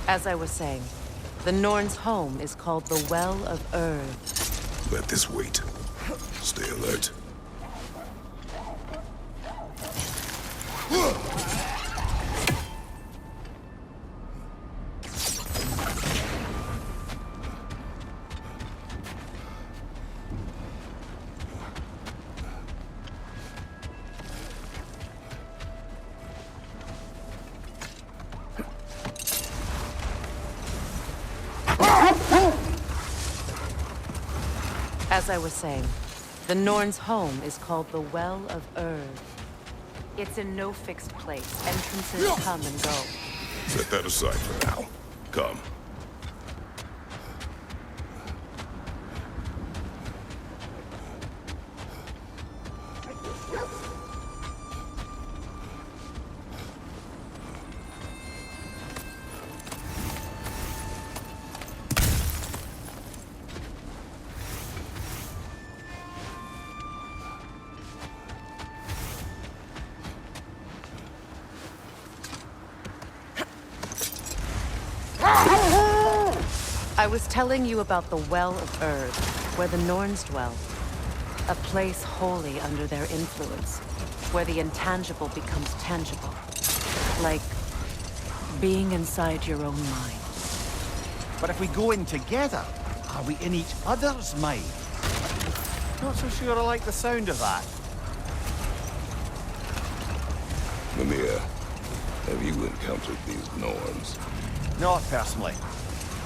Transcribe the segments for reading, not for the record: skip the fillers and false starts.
As I was saying, the Norn's home is called the Well of Earth. Let this wait. Stay alert. As I was saying, the Norn's home is called the Well of Earth. It's in no fixed place. Entrances come and go. Set that aside for now. Come. I was telling you about the Well of Earth, where the Norns dwell. A place wholly under their influence, where the intangible becomes tangible. Like being inside your own mind. But if we go in together, are we in each other's mind? Not so sure I like the sound of that. Mimir, have you encountered these Norns? Not personally.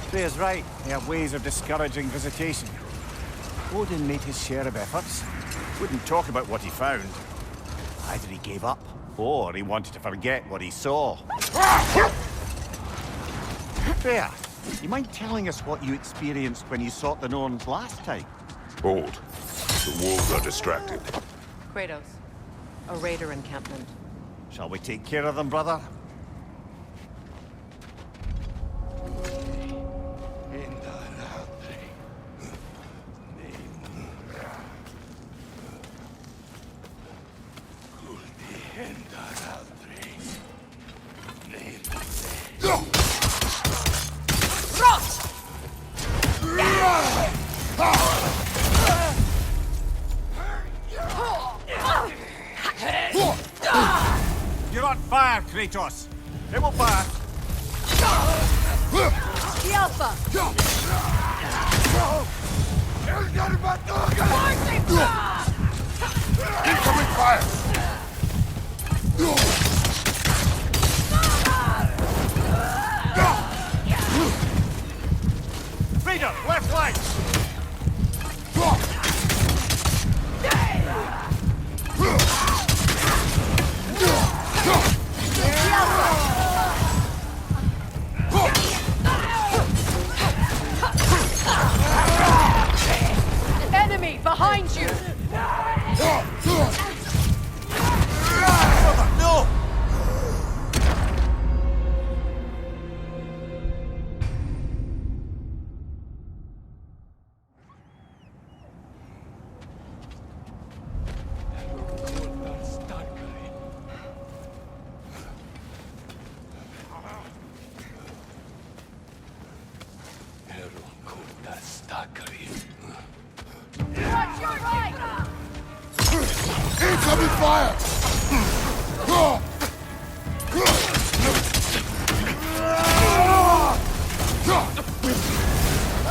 Freya's right. They have ways of discouraging visitation. Odin made his share of efforts. Wouldn't talk about what he found. Either he gave up, or he wanted to forget what he saw. Freya, you mind telling us what you experienced when you sought the Norns last time? Hold. The wolves are distracted. Kratos, a raider encampment. Shall we take care of them, brother? You're on fire, Kratos! It will pass! The Alpha! Incoming fire! Raider, left flank! Enemy behind you! No! Watch your right! Incoming fire!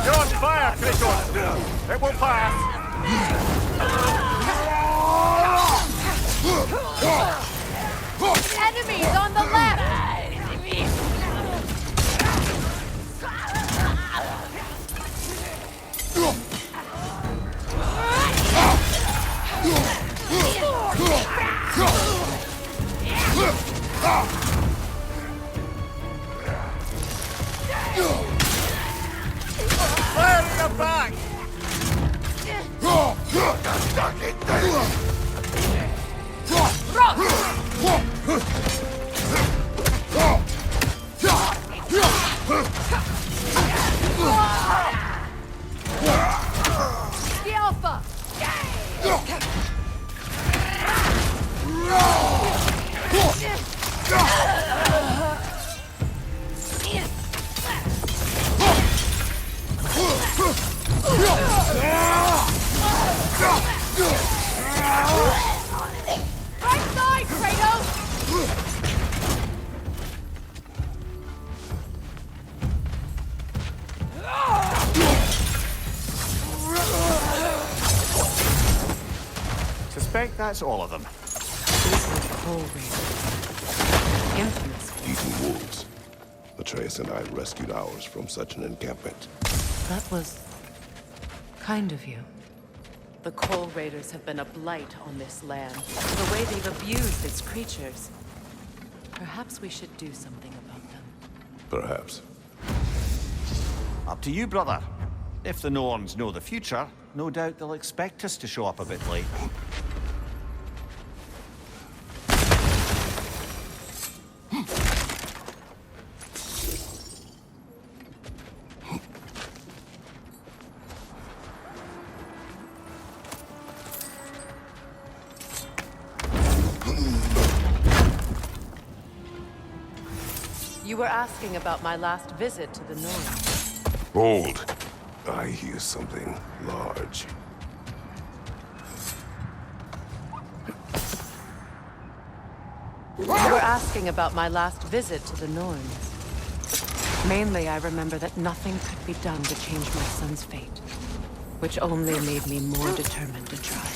You're on fire, Kratos! It will pass! Enemies on the left! Fire in the back! The Alpha! suspect that's all of them. These were coal raiders. Infamous. Eating wolves. Atreus and I rescued ours from such an encampment. That was kind of you. The coal raiders have been a blight on this land. The way they've abused its creatures. Perhaps we should do something about them. Perhaps. Up to you, brother. If the Norns know the future, no doubt they'll expect us to show up a bit late. You were asking about my last visit to the North. Hold. I hear something large. You were asking about my last visit to the Norns. Mainly, I remember that nothing could be done to change my son's fate, which only made me more determined to try.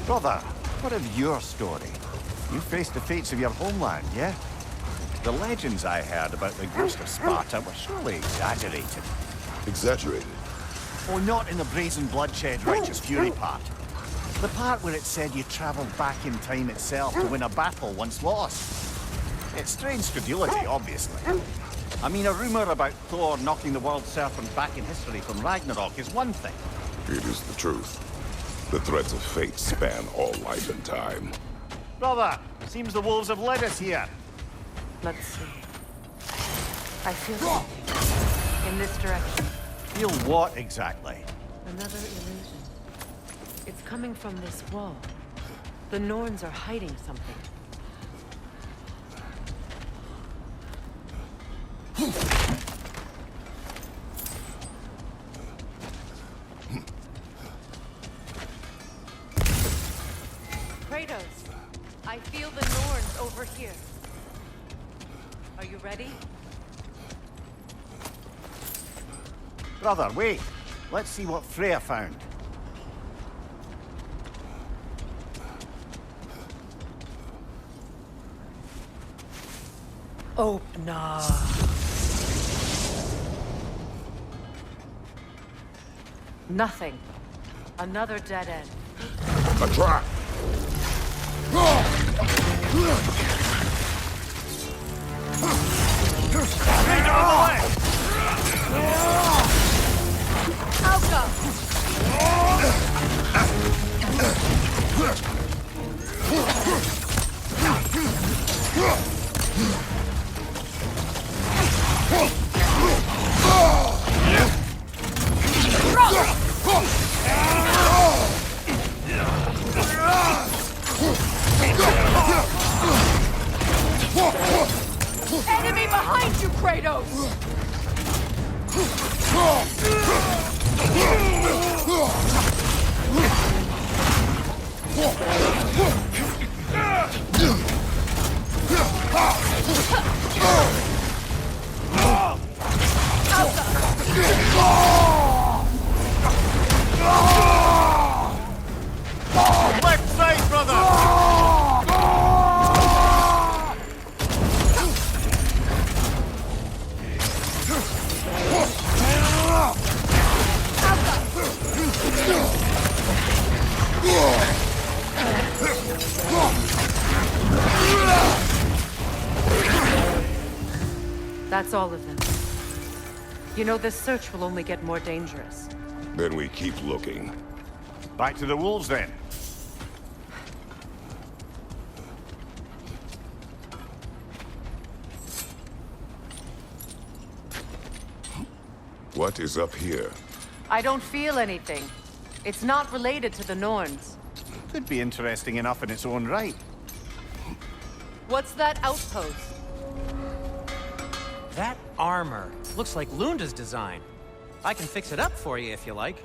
Brother, what of your story? You faced the fates of your homeland, yeah? The legends I heard about the ghost of Sparta were surely exaggerated. Exaggerated? Oh, not in the brazen bloodshed righteous fury part. The part where it said you traveled back in time itself to win a battle once lost. It's strange credulity, obviously. I mean, a rumor about Thor knocking the world serpent back in history from Ragnarok is one thing. It is the truth. The threads of fate span all life and time. Brother, seems the wolves have led us here. Let's see. I feel something. In this direction. Feel what exactly? Another illusion. It's coming from this wall. The Norns are hiding something. Kratos, I feel the Norns over here. Are you ready? Brother, wait. Let's see what Freya found. Oh, no. Nothing. Another dead end. A trap! Enemy behind you, Kratos! Left side, brother! That's all of them. You know, this search will only get more dangerous. Then we keep looking. Back to the wolves, then. What is up here? I don't feel anything. It's not related to the Norns. Could be interesting enough in its own right. What's that outpost? That armor looks like Lunda's design. I can fix it up for you if you like.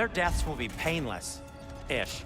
their deaths will be painless-ish.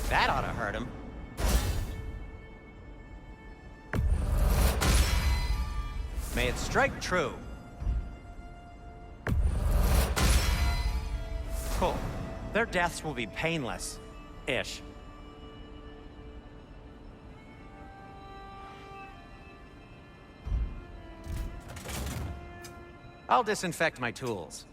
That ought to hurt him. May it strike true. Cool. Their deaths will be painless-ish. I'll disinfect my tools.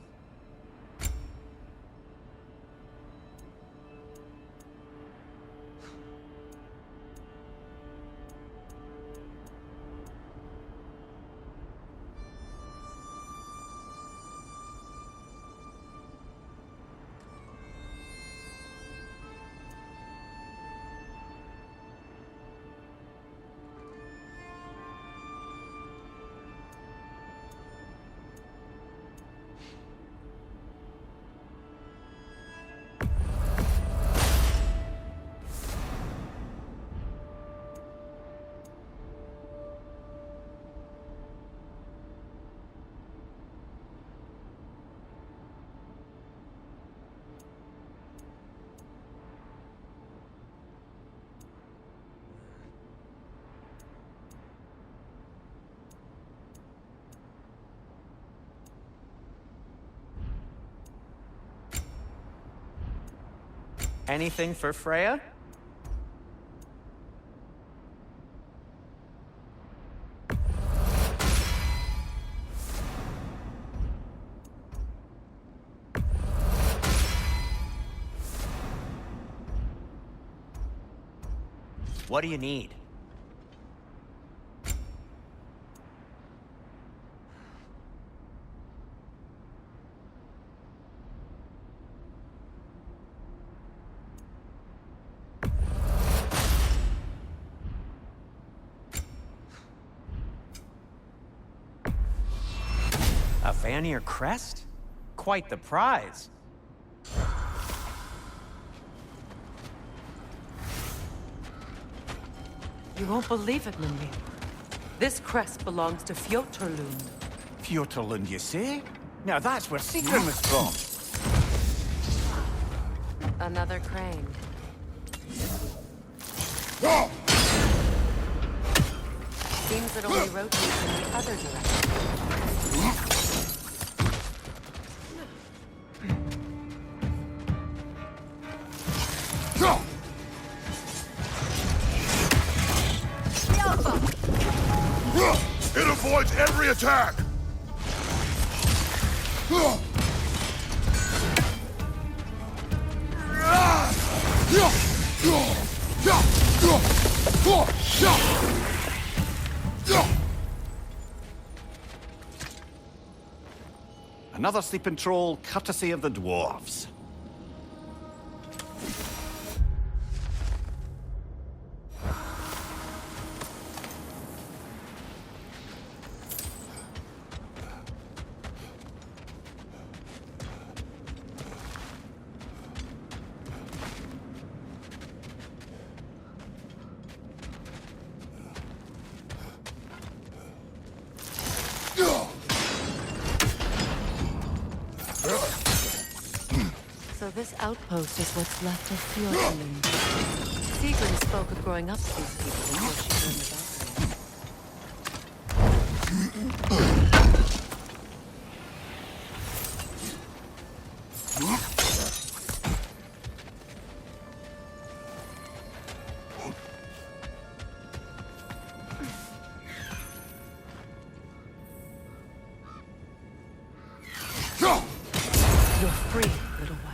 Anything for Freya? What do you need? A Vanir crest? Quite the prize. You won't believe it, Mindy. This crest belongs to Fjotorlund. Fjotorlund, you say? Now that's where Sigrun was from. Another crane. Seems it only rotates in the other direction. It avoids every attack! Another sleeping troll, courtesy of the dwarves. So this outpost is what's left of Fjordland. Sigrun spoke of growing up with these people before she learned about them. You're free, little one.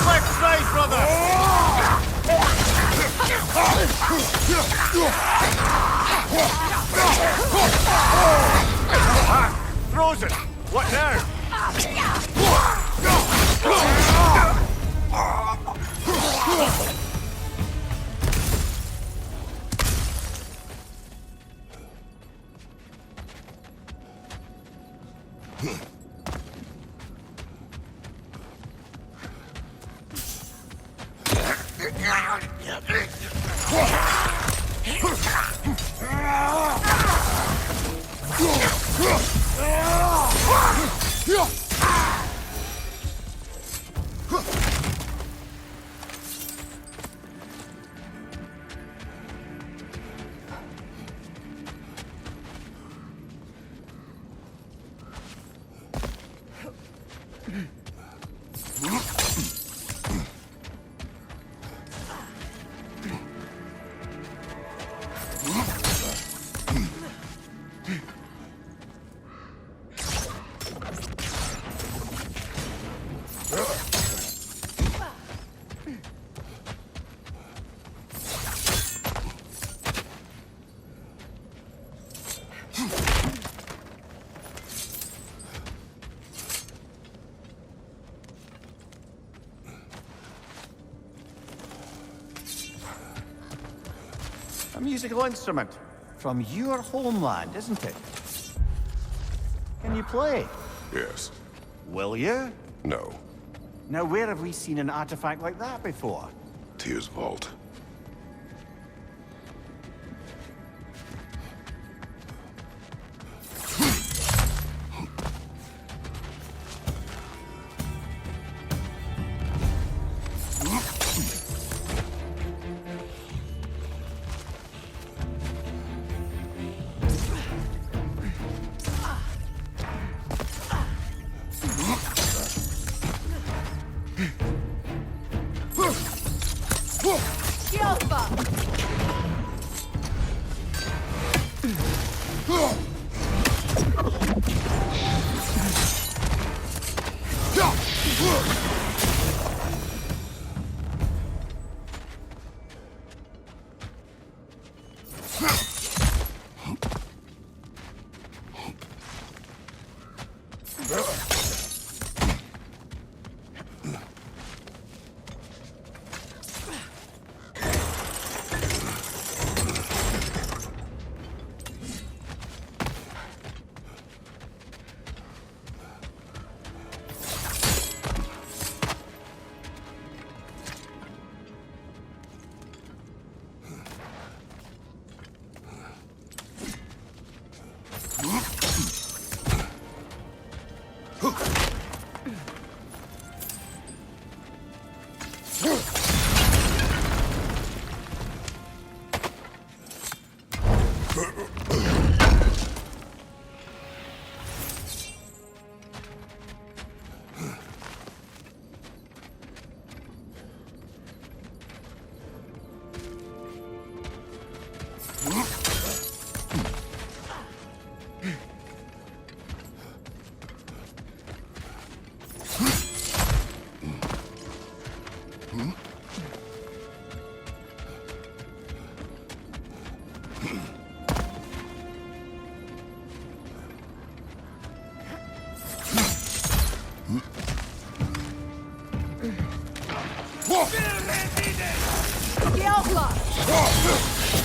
Left side, brother! Frozen! What now? A musical instrument from your homeland, isn't it? Can you play? Yes. Will you? No. Now, where have we seen an artifact like that before? Tyr's vault.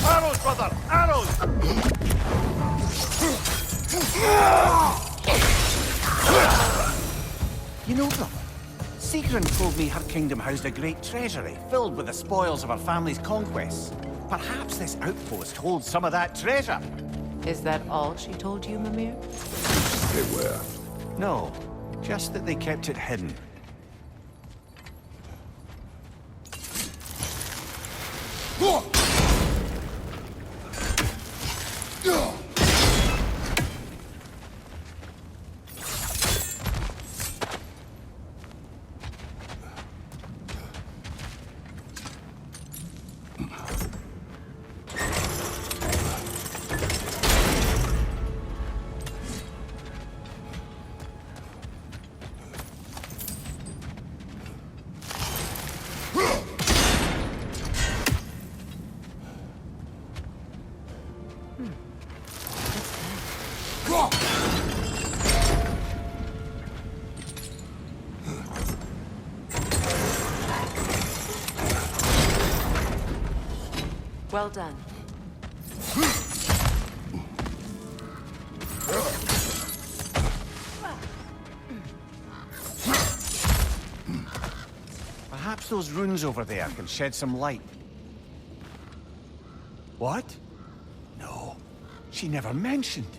Arrows, brother! Arrows! You know, brother, Sigrun told me her kingdom housed a great treasury filled with the spoils of her family's conquests. Perhaps this outpost holds some of that treasure. Is that all she told you, Mimir? Beware. No, just that they kept it hidden. Well done. Perhaps those runes over there can shed some light. What? No, she never mentioned.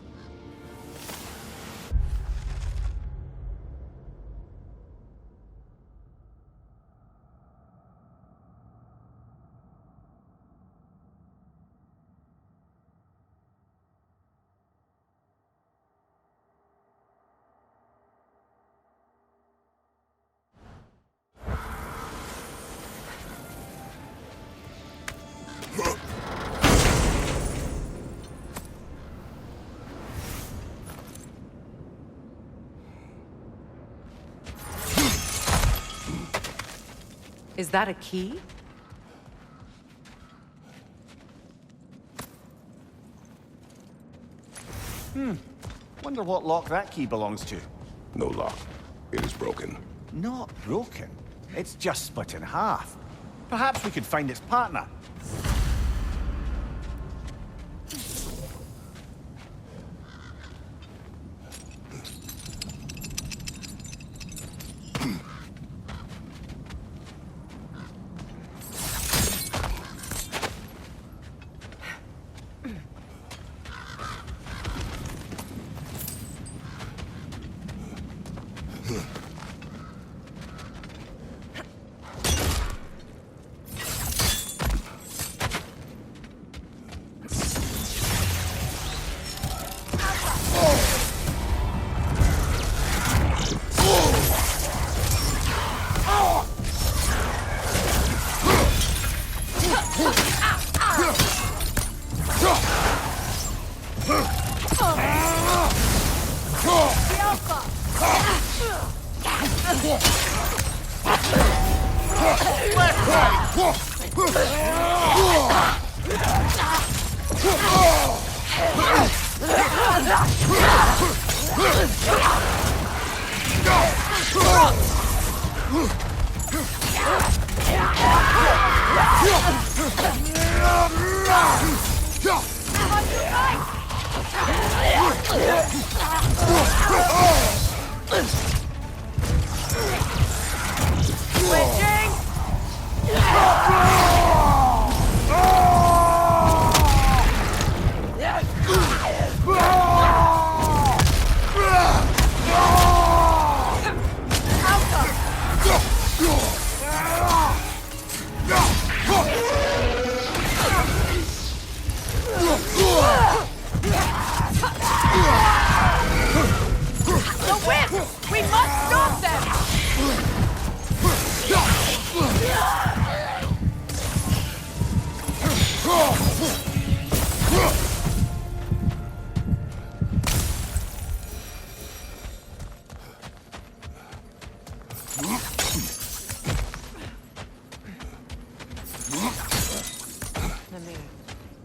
Is that a key? Wonder what lock that key belongs to. No lock. It is broken. Not broken. It's just split in half. Perhaps we could find its partner.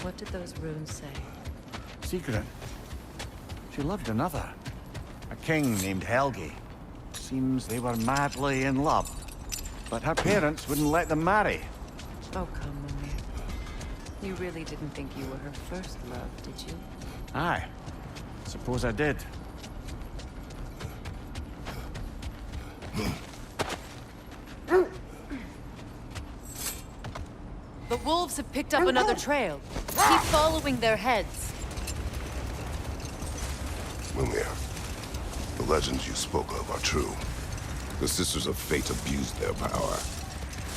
What did those runes say? Secret. She loved another. A king named Helgi. Seems they were madly in love. But her parents wouldn't let them marry. Oh, come, Mimir. You really didn't think you were her first love, did you? Aye. Suppose I did. The wolves have picked up another trail. Keep following their heads. Mimir, the legends you spoke of are true. The Sisters of Fate abused their power.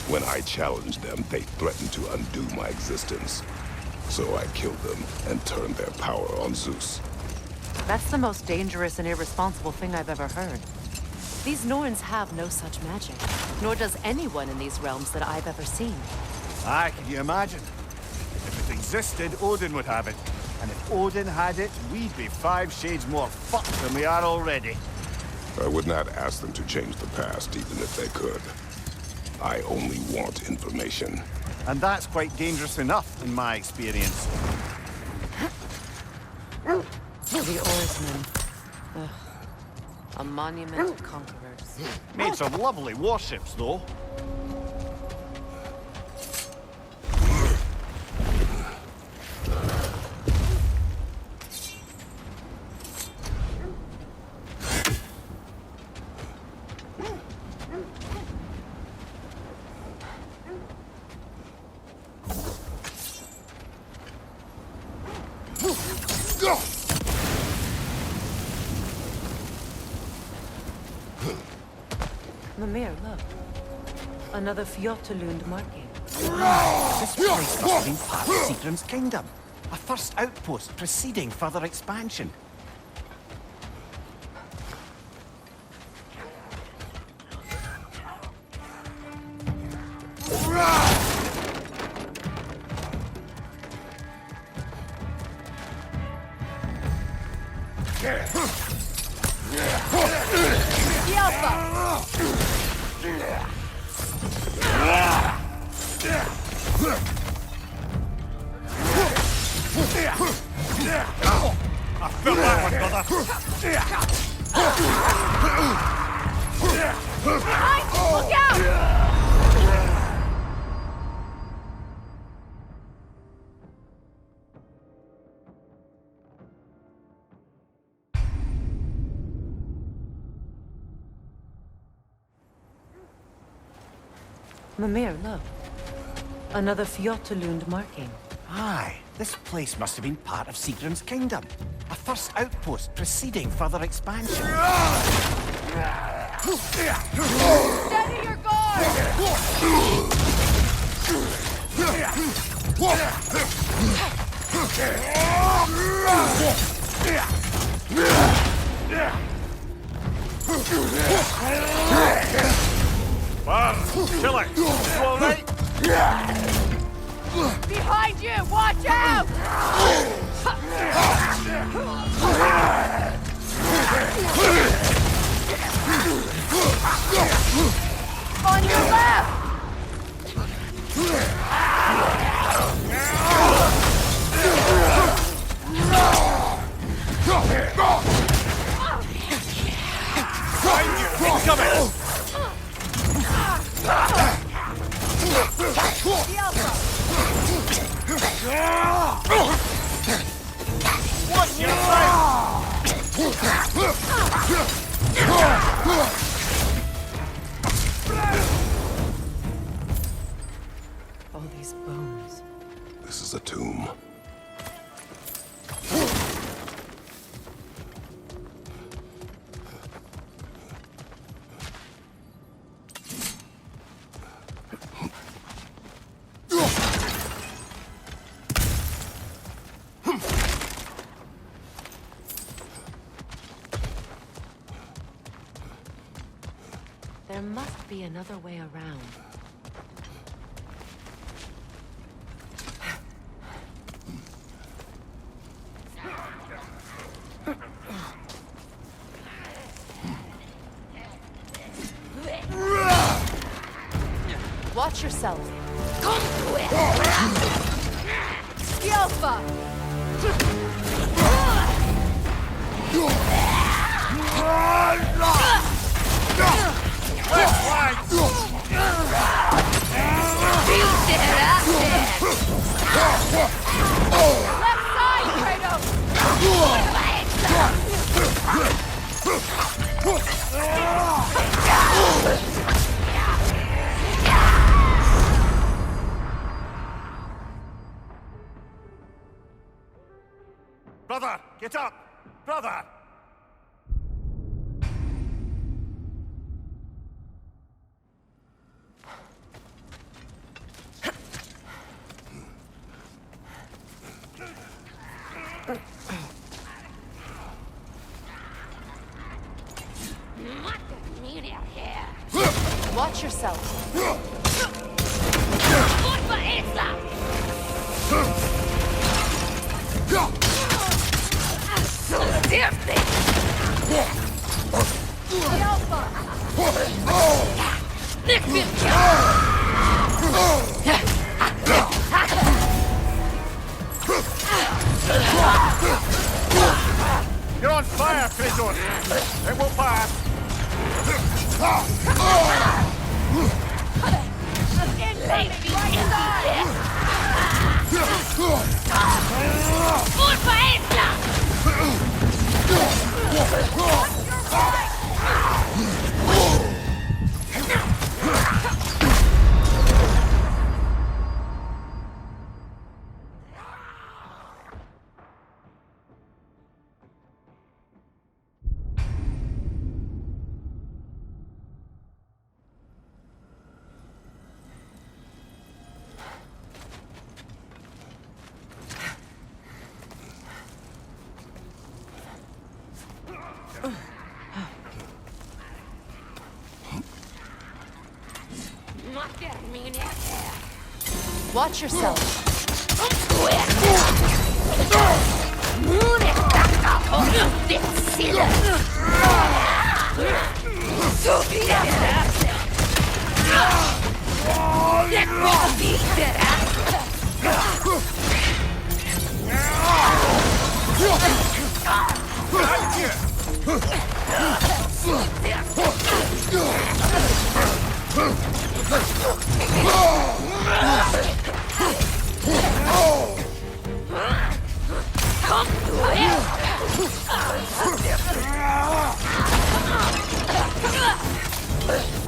When I challenged them, they threatened to undo my existence. So I killed them and turned their power on Zeus. That's the most dangerous and irresponsible thing I've ever heard. These Norns have no such magic, nor does anyone in these realms that I've ever seen. Aye, can you imagine? If it existed, Odin would have it. And if Odin had it, we'd be 5 shades more fucked than we are already. I would not ask them to change the past, even if they could. I only want information. And that's quite dangerous enough, in my experience. The oarsmen. Ugh. A monument to conquerors. Made some lovely warships, though. Mimir, look. Another Fjotalund marking. This place must have been part of Sigrun's kingdom. A first outpost preceding further expansion. Look out! Mimir, look. Another Fjotalund marking. Aye, this place must have been part of Sigrun's kingdom. A first outpost preceding further expansion. Steady your guard! Chill it. You all right? Behind you! Watch out! On your left! He's coming! What's your All these bones. This is a tomb. There must be another way around. Watch yourself. Alpha! Left side, Kratos! Brother, get up! Brother! Watch yourself. You're on fire, Kratos! It won't pass! Watch yourself.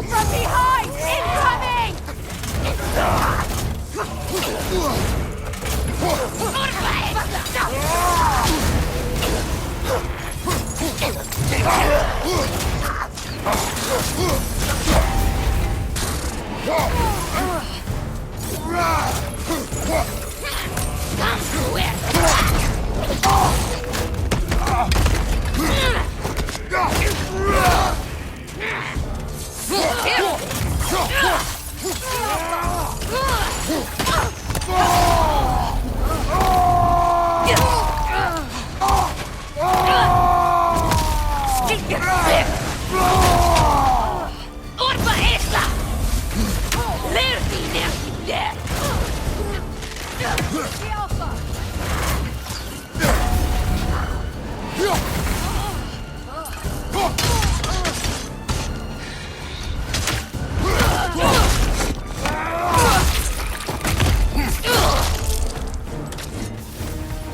From behind! Incoming!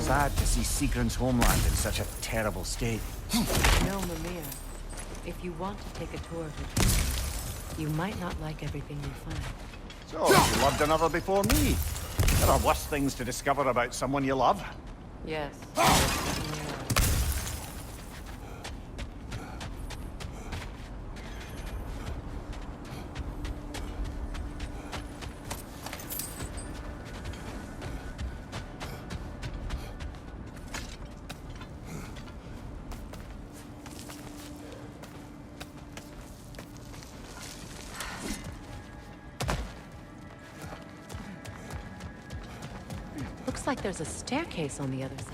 Sad to see Sigrun's homeland in such a terrible state. No, Mimir. If you want to take a tour of the kingdom, you might not like everything you find. So, you loved another before me. There are worse things to discover about someone you love. Yes. Looks like there's a staircase on the other side.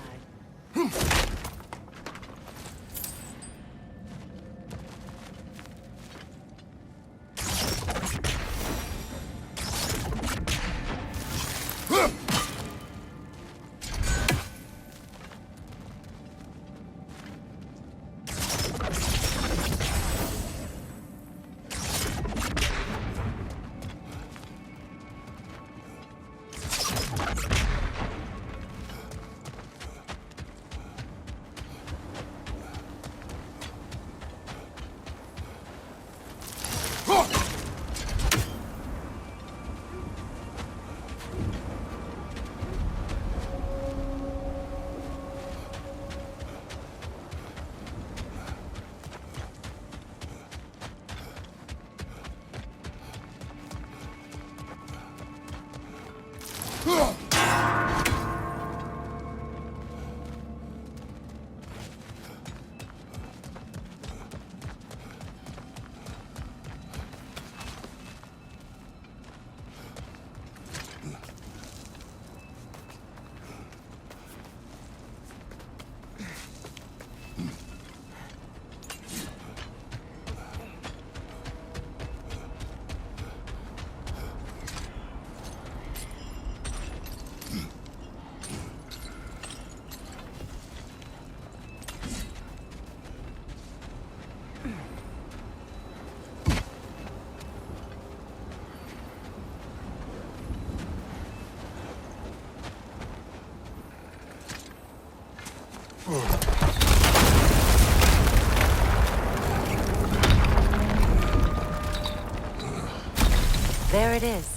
There it is.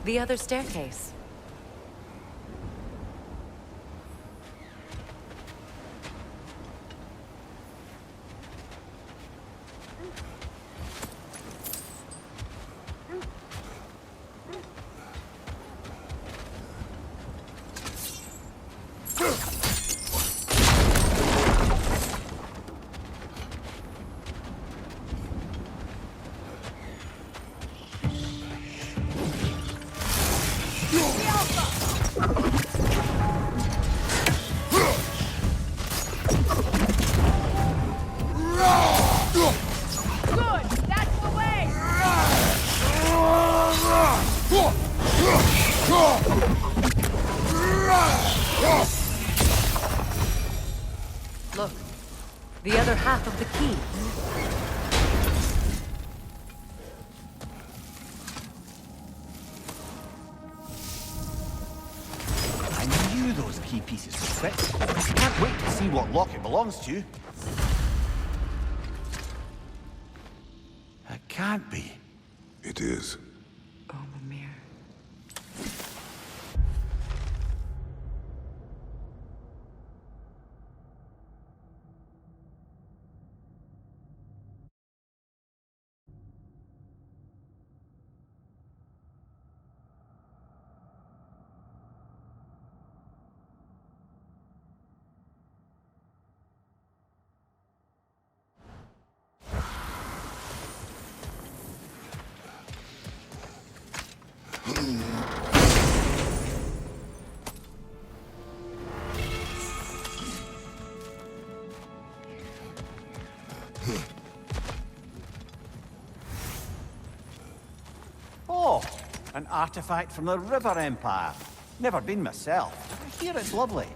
The other staircase. Look, the other half of the key. I knew those key pieces would fit. I can't wait to see what lock it belongs to. It can't be. It is. Oh, Mimir. Oh, an artifact from the River Empire. Never been myself. I hear it's lovely.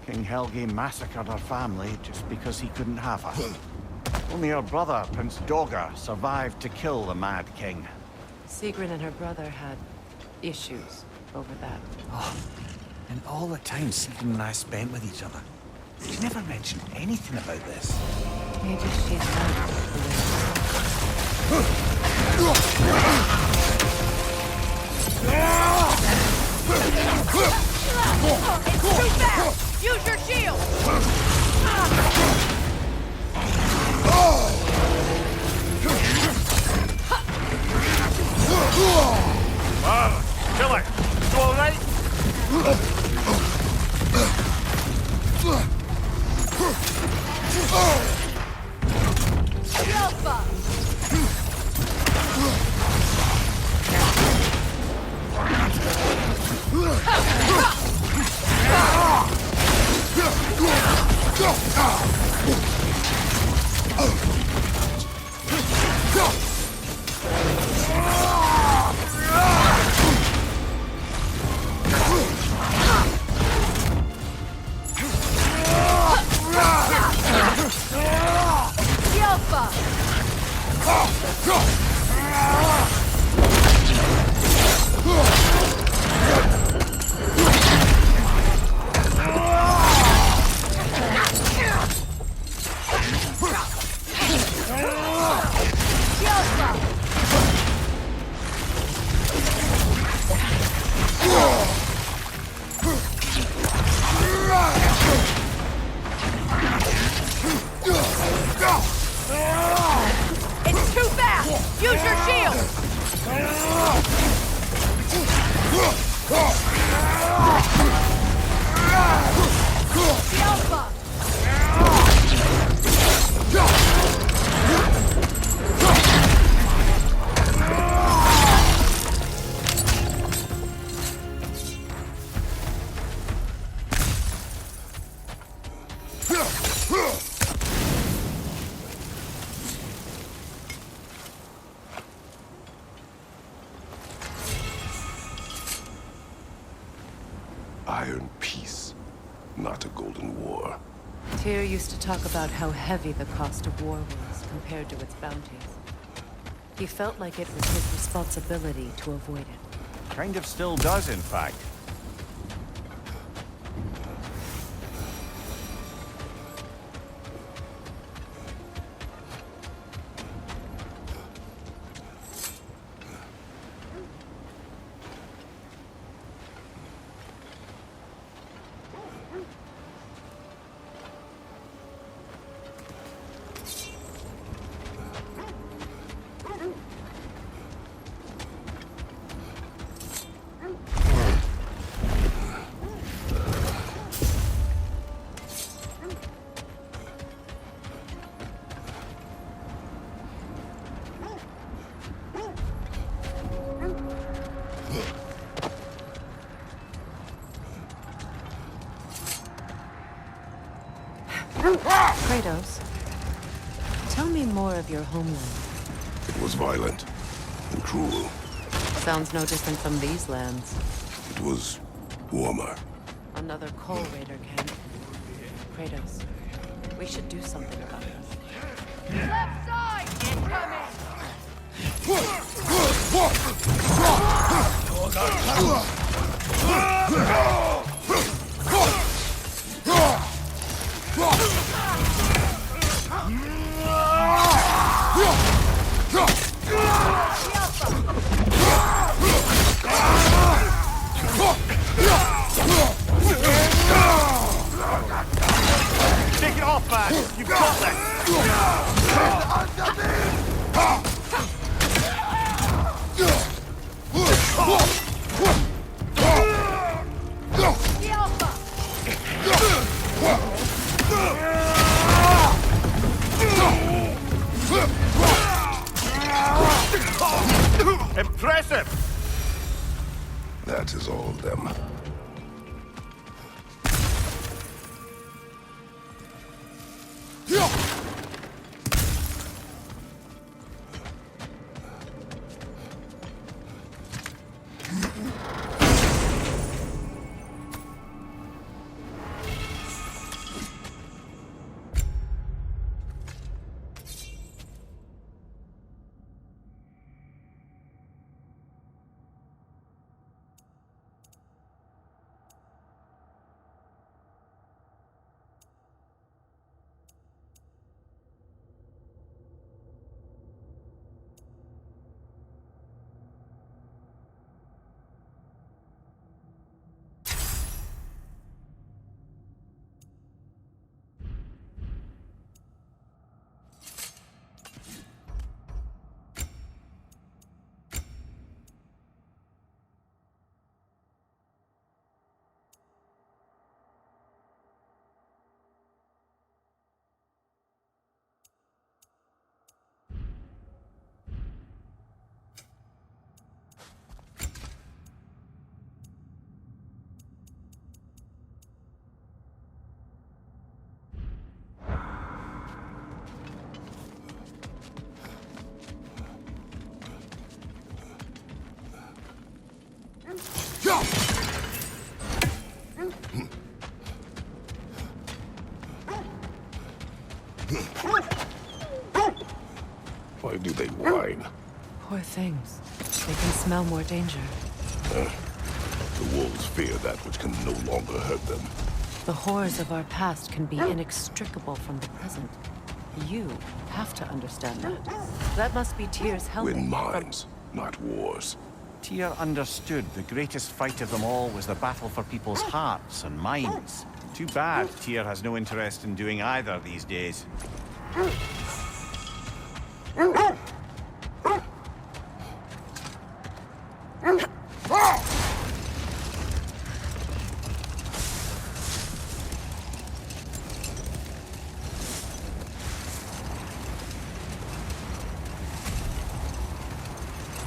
King Helge massacred her family just because he couldn't have her. Only her brother, Prince Dogger, survived to kill the Mad King. Sigrid and her brother had issues over that. Oh, and all the time Sigrid and I spent with each other. She never mentioned anything about this. Maybe she's not the It's too fast! Use your shield! Kill her! You alright? Alpha! iron peace, not a golden war. Tyr used to talk about how heavy the cost of war was compared to its bounties. He felt like it was his responsibility to avoid it. Kind of still does, in fact. Kratos, tell me more of your homeland. It was violent and cruel. Sounds no different from these lands. It was warmer. Another coal raider camp. Kratos, we should do something about this. Left side! Incoming! Take it off, man! You've got this! Impressive! That is all of them. Why do they whine? Poor things. They can smell more danger. The wolves fear that which can no longer hurt them. The horrors of our past can be inextricable from the present. You have to understand that. That must be Tyr's helmet. Win minds, not wars. Tyr understood the greatest fight of them all was the battle for people's hearts and minds. Too bad Tyr has no interest in doing either these days.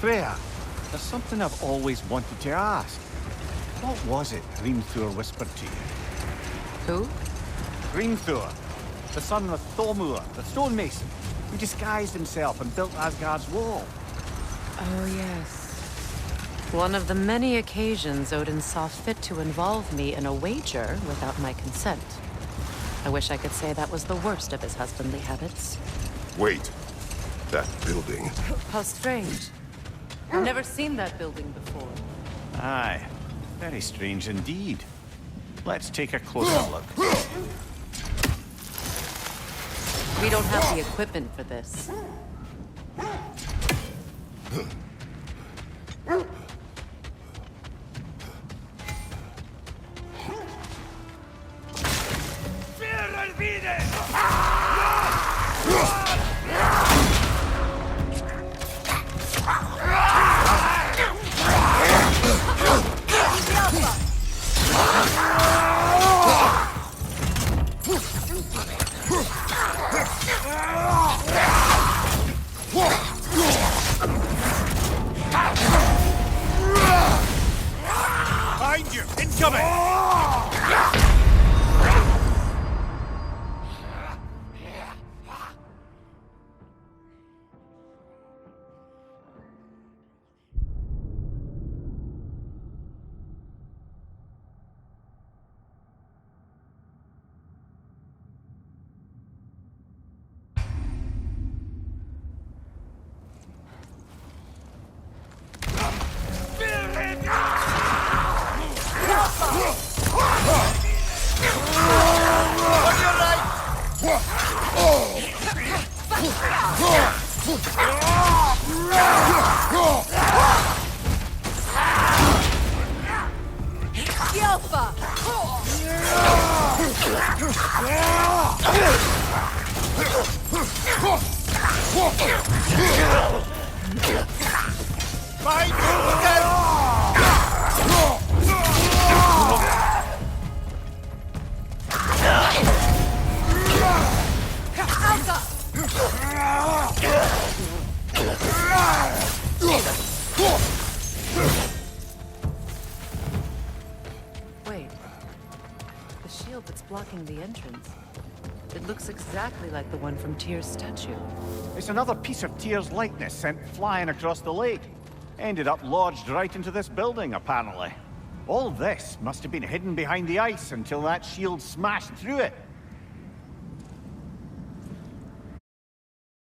Freya, there's something I've always wanted to ask. What was it Hrimthur whispered to you? Who? Hrimthur, the son of Thormur, the stonemason, who disguised himself and built Asgard's wall. Oh, yes. One of the many occasions Odin saw fit to involve me in a wager without my consent. I wish I could say that was the worst of his husbandly habits. Wait. That building. How strange. I've never seen that building before. Aye. Very strange indeed. Let's take a closer look. We don't have the equipment for this. Behind you! Incoming! Wait. The shield that's blocking the entrance. It looks exactly like the one from Tyr's statue. It's another piece of Tyr's likeness sent flying across the lake. Ended up lodged right into this building, apparently. All this must have been hidden behind the ice until that shield smashed through it.